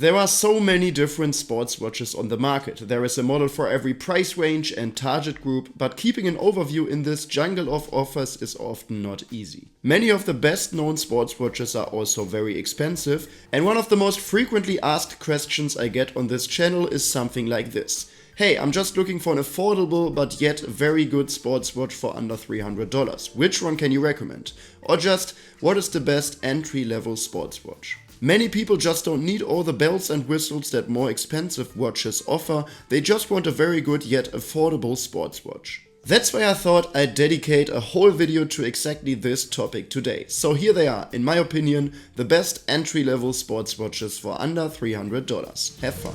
There are so many different sports watches on the market. There is a model for every price range and target group, but keeping an overview in this jungle of offers is often not easy. Many of the best known sports watches are also very expensive, and one of the most frequently asked questions I get on this channel is something like this. Hey, I'm just looking for an affordable but yet very good sports watch for under $300. Which one can you recommend? Or just, what is the best entry-level sports watch? Many people just don't need all the bells and whistles that more expensive watches offer, they just want a very good yet affordable sports watch. That's why I thought I'd dedicate a whole video to exactly this topic today. So here they are, in my opinion, the best entry-level sports watches for under $300. Have fun!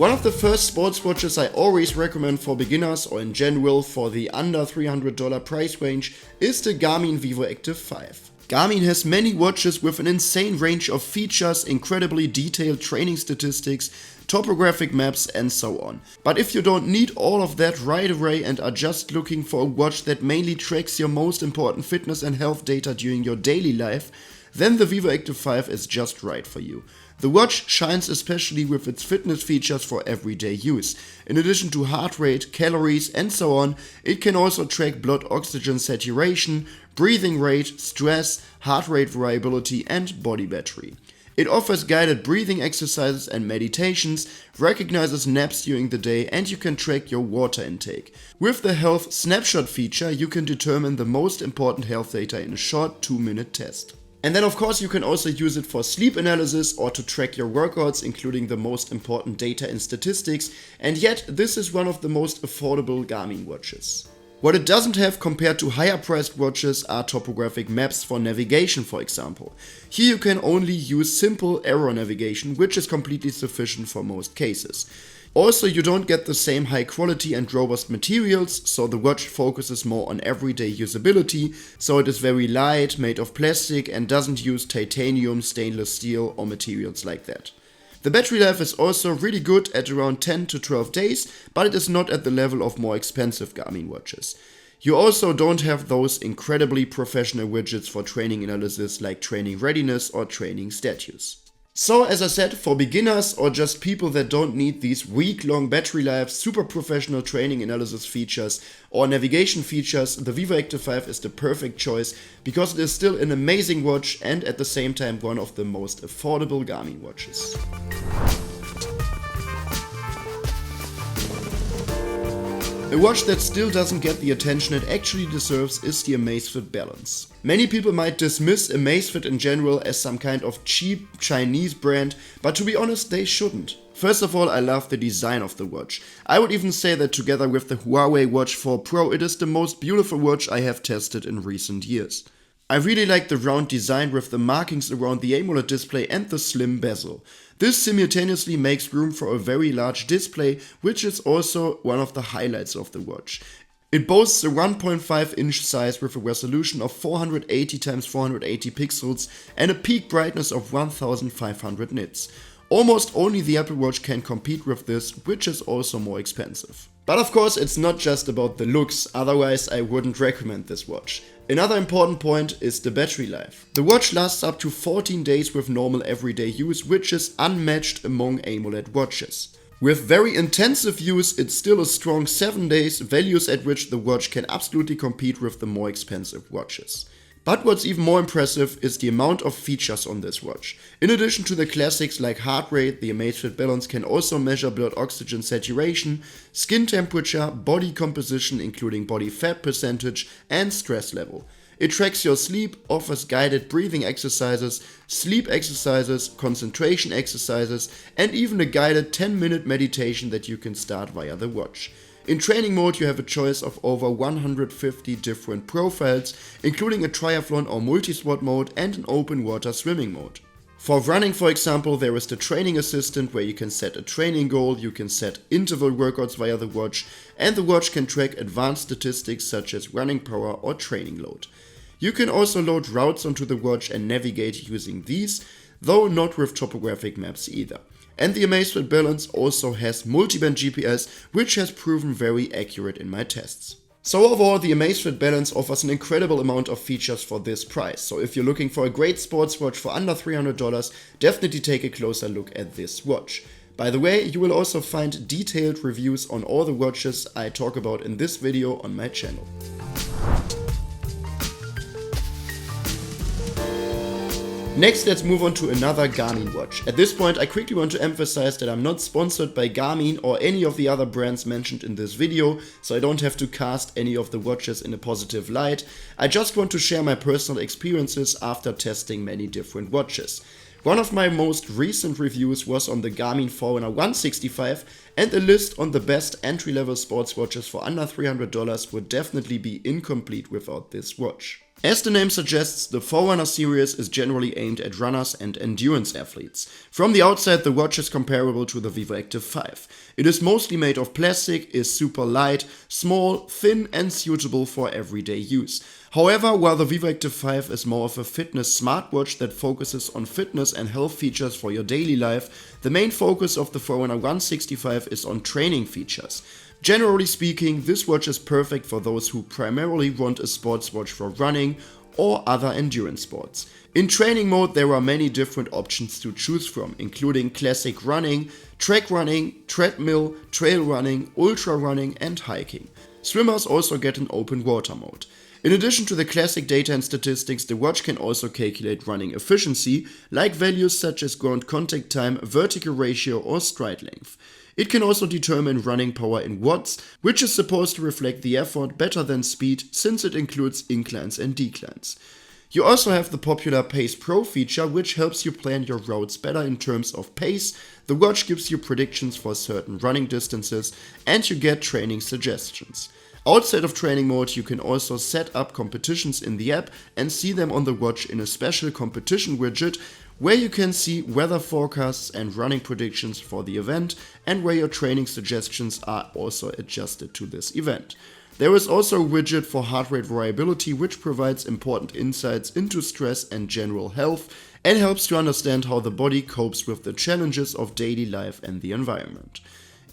One of the first sports watches I always recommend for beginners or in general for the under $300 price range is the Garmin Vivoactive 5. Garmin has many watches with an insane range of features, incredibly detailed training statistics, topographic maps and so on. But if you don't need all of that right away and are just looking for a watch that mainly tracks your most important fitness and health data during your daily life, then the Vivoactive 5 is just right for you. The watch shines especially with its fitness features for everyday use. In addition to heart rate, calories and so on, it can also track blood oxygen saturation, breathing rate, stress, heart rate variability and body battery. It offers guided breathing exercises and meditations, recognizes naps during the day, and you can track your water intake. With the Health Snapshot feature, you can determine the most important health data in a short 2-minute test. And then of course you can also use it for sleep analysis or to track your workouts, including the most important data and statistics, and yet this is one of the most affordable Garmin watches. What it doesn't have compared to higher priced watches are topographic maps for navigation, for example. Here you can only use simple arrow navigation, which is completely sufficient for most cases. Also, you don't get the same high quality and robust materials, so the watch focuses more on everyday usability, so it is very light, made of plastic and doesn't use titanium, stainless steel or materials like that. The battery life is also really good at around 10 to 12 days, but it is not at the level of more expensive Garmin watches. You also don't have those incredibly professional widgets for training analysis like training readiness or training status. So as I said, for beginners or just people that don't need these week-long battery life, super professional training analysis features or navigation features, the Vivoactive 5 is the perfect choice because it is still an amazing watch and at the same time one of the most affordable Garmin watches. A watch that still doesn't get the attention it actually deserves is the Amazfit Balance. Many people might dismiss Amazfit in general as some kind of cheap Chinese brand, but to be honest, they shouldn't. First of all, I love the design of the watch. I would even say that together with the Huawei Watch 4 Pro, it is the most beautiful watch I have tested in recent years. I really like the round design with the markings around the AMOLED display and the slim bezel. This simultaneously makes room for a very large display, which is also one of the highlights of the watch. It boasts a 1.5-inch size with a resolution of 480x480 pixels and a peak brightness of 1500 nits. Almost only the Apple Watch can compete with this, which is also more expensive. But of course it's not just about the looks, otherwise I wouldn't recommend this watch. Another important point is the battery life. The watch lasts up to 14 days with normal everyday use, which is unmatched among AMOLED watches. With very intensive use, it's still a strong 7 days, values at which the watch can absolutely compete with the more expensive watches. But what's even more impressive is the amount of features on this watch. In addition to the classics like heart rate, the Amazfit Balance can also measure blood oxygen saturation, skin temperature, body composition including body fat percentage and stress level. It tracks your sleep, offers guided breathing exercises, sleep exercises, concentration exercises, and even a guided 10-minute meditation that you can start via the watch. In training mode you have a choice of over 150 different profiles, including a triathlon or multi-sport mode and an open water swimming mode. For running, for example, there is the training assistant where you can set a training goal, you can set interval workouts via the watch, and the watch can track advanced statistics such as running power or training load. You can also load routes onto the watch and navigate using these, though not with topographic maps either. And the Amazfit Balance also has multiband GPS, which has proven very accurate in my tests. So overall, the Amazfit Balance offers an incredible amount of features for this price. So if you're looking for a great sports watch for under $300, definitely take a closer look at this watch. By the way, you will also find detailed reviews on all the watches I talk about in this video on my channel. Next, let's move on to another Garmin watch. At this point, I quickly want to emphasize that I'm not sponsored by Garmin or any of the other brands mentioned in this video, so I don't have to cast any of the watches in a positive light. I just want to share my personal experiences after testing many different watches. One of my most recent reviews was on the Garmin Forerunner 165, and a list on the best entry-level sports watches for under $300 would definitely be incomplete without this watch. As the name suggests, the Forerunner series is generally aimed at runners and endurance athletes. From the outside, the watch is comparable to the Vivoactive 5. It is mostly made of plastic, is super light, small, thin and suitable for everyday use. However, while the Vivoactive 5 is more of a fitness smartwatch that focuses on fitness and health features for your daily life, the main focus of the Forerunner 165 is on training features. Generally speaking, this watch is perfect for those who primarily want a sports watch for running or other endurance sports. In training mode, there are many different options to choose from, including classic running, track running, treadmill, trail running, ultra running and hiking. Swimmers also get an open water mode. In addition to the classic data and statistics, the watch can also calculate running efficiency, like values such as ground contact time, vertical ratio or stride length. It can also determine running power in watts, which is supposed to reflect the effort better than speed since it includes inclines and declines. You also have the popular Pace Pro feature, which helps you plan your routes better in terms of pace. The watch gives you predictions for certain running distances and you get training suggestions. Outside of training mode, you can also set up competitions in the app and see them on the watch in a special competition widget, where you can see weather forecasts and running predictions for the event, and where your training suggestions are also adjusted to this event. There is also a widget for heart rate variability, which provides important insights into stress and general health, and helps to understand how the body copes with the challenges of daily life and the environment.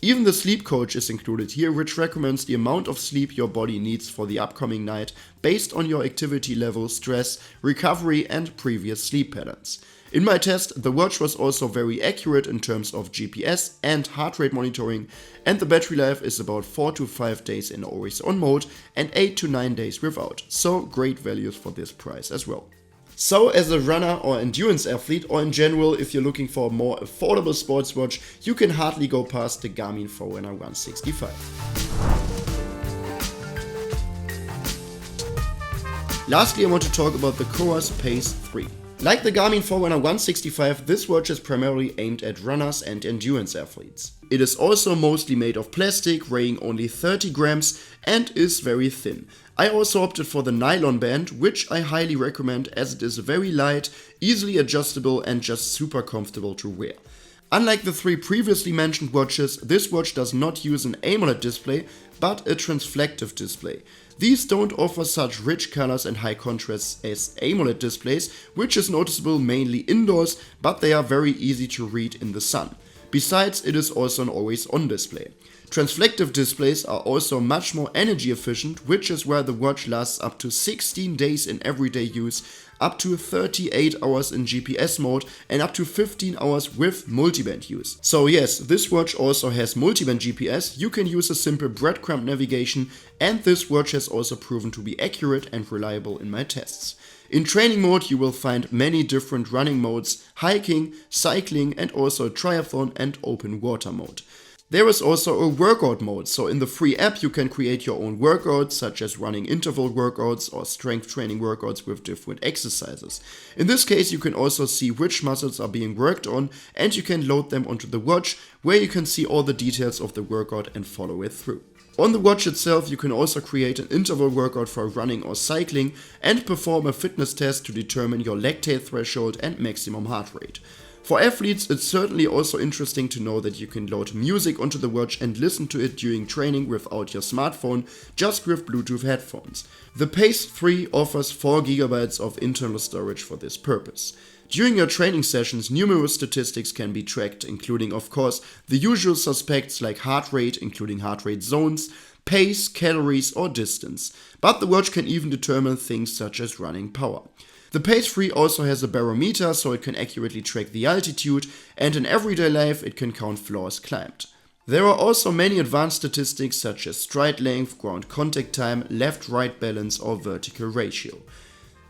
Even the sleep coach is included here, which recommends the amount of sleep your body needs for the upcoming night based on your activity level, stress, recovery and previous sleep patterns. In my test, the watch was also very accurate in terms of GPS and heart rate monitoring, and the battery life is about 4 to 5 days in always on mode and 8 to 9 days without, so great values for this price as well. So as a runner or endurance athlete, or in general if you're looking for a more affordable sports watch, you can hardly go past the Garmin Forerunner 165. Lastly, I want to talk about the Coros Pace 3. Like the Garmin Forerunner 165, this watch is primarily aimed at runners and endurance athletes. It is also mostly made of plastic, weighing only 30 grams and is very thin. I also opted for the nylon band, which I highly recommend as it is very light, easily adjustable and just super comfortable to wear. Unlike the three previously mentioned watches, this watch does not use an AMOLED display, but a transflective display. These don't offer such rich colors and high contrasts as AMOLED displays, which is noticeable mainly indoors, but they are very easy to read in the sun. Besides, it is also an always-on display. Transflective displays are also much more energy efficient, which is why the watch lasts up to 16 days in everyday use, up to 38 hours in GPS mode and up to 15 hours with multiband use. So yes, this watch also has multiband GPS, you can use a simple breadcrumb navigation, and this watch has also proven to be accurate and reliable in my tests. In training mode you will find many different running modes, hiking, cycling and also triathlon and open water mode. There is also a workout mode, so in the free app you can create your own workouts such as running interval workouts or strength training workouts with different exercises. In this case you can also see which muscles are being worked on and you can load them onto the watch where you can see all the details of the workout and follow it through. On the watch itself you can also create an interval workout for running or cycling and perform a fitness test to determine your lactate threshold and maximum heart rate. For athletes, it's certainly also interesting to know that you can load music onto the watch and listen to it during training without your smartphone, just with Bluetooth headphones. The Pace 3 offers 4 GB of internal storage for this purpose. During your training sessions, numerous statistics can be tracked, including of course the usual suspects like heart rate, including heart rate zones, pace, calories or distance, but the watch can even determine things such as running power. The Pace 3 also has a barometer, so it can accurately track the altitude, and in everyday life it can count floors climbed. There are also many advanced statistics such as stride length, ground contact time, left-right balance or vertical ratio.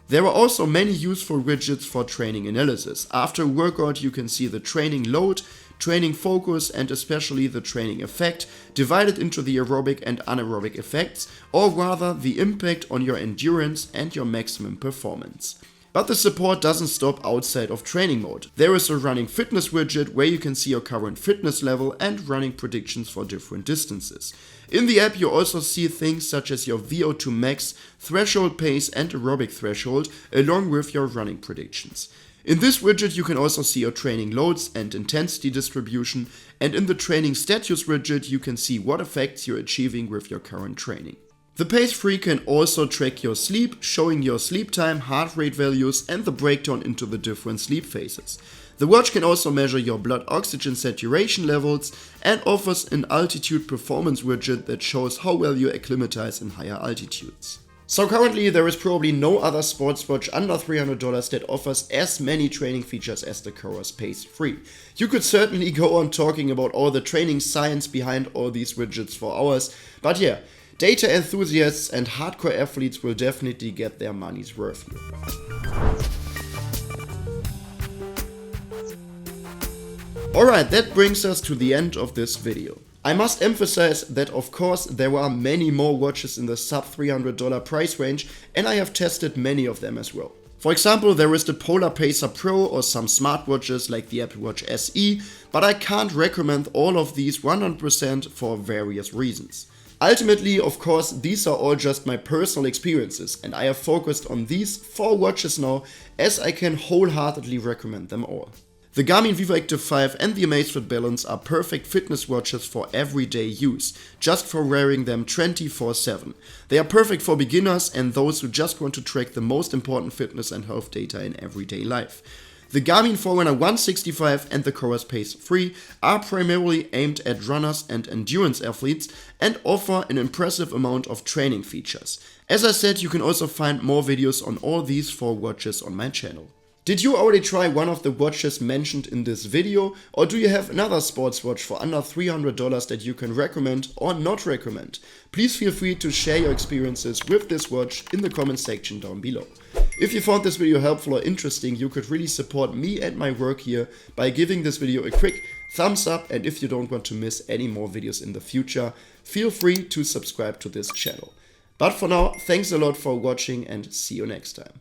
There are also many useful widgets for training analysis. After a workout you can see the training load, training focus and especially the training effect divided into the aerobic and anaerobic effects, or rather the impact on your endurance and your maximum performance. But the support doesn't stop outside of training mode. There is a running fitness widget where you can see your current fitness level and running predictions for different distances. In the app you also see things such as your VO2 max, threshold pace and aerobic threshold along with your running predictions. In this widget you can also see your training loads and intensity distribution, and in the training status widget you can see what effects you're achieving with your current training. The Pace 3 can also track your sleep, showing your sleep time, heart rate values and the breakdown into the different sleep phases. The watch can also measure your blood oxygen saturation levels and offers an altitude performance widget that shows how well you acclimatize in higher altitudes. So currently there is probably no other sports watch under $300 that offers as many training features as the Coros Pace 3. You could certainly go on talking about all the training science behind all these widgets for hours, but yeah, data enthusiasts and hardcore athletes will definitely get their money's worth here. Alright, that brings us to the end of this video. I must emphasize that of course there are many more watches in the sub $300 price range, and I have tested many of them as well. For example, there is the Polar Pacer Pro or some smartwatches like the Apple Watch SE, but I can't recommend all of these 100% for various reasons. Ultimately, of course, these are all just my personal experiences, and I have focused on these 4 watches now as I can wholeheartedly recommend them all. The Garmin Vivoactive 5 and the Amazfit Balance are perfect fitness watches for everyday use, just for wearing them 24/7. They are perfect for beginners and those who just want to track the most important fitness and health data in everyday life. The Garmin Forerunner 165 and the Coros Pace 3 are primarily aimed at runners and endurance athletes and offer an impressive amount of training features. As I said, you can also find more videos on all these 4 watches on my channel. Did you already try one of the watches mentioned in this video, or do you have another sports watch for under $300 that you can recommend or not recommend? Please feel free to share your experiences with this watch in the comment section down below. If you found this video helpful or interesting, you could really support me and my work here by giving this video a quick thumbs up, and if you don't want to miss any more videos in the future, feel free to subscribe to this channel. But for now, thanks a lot for watching and see you next time.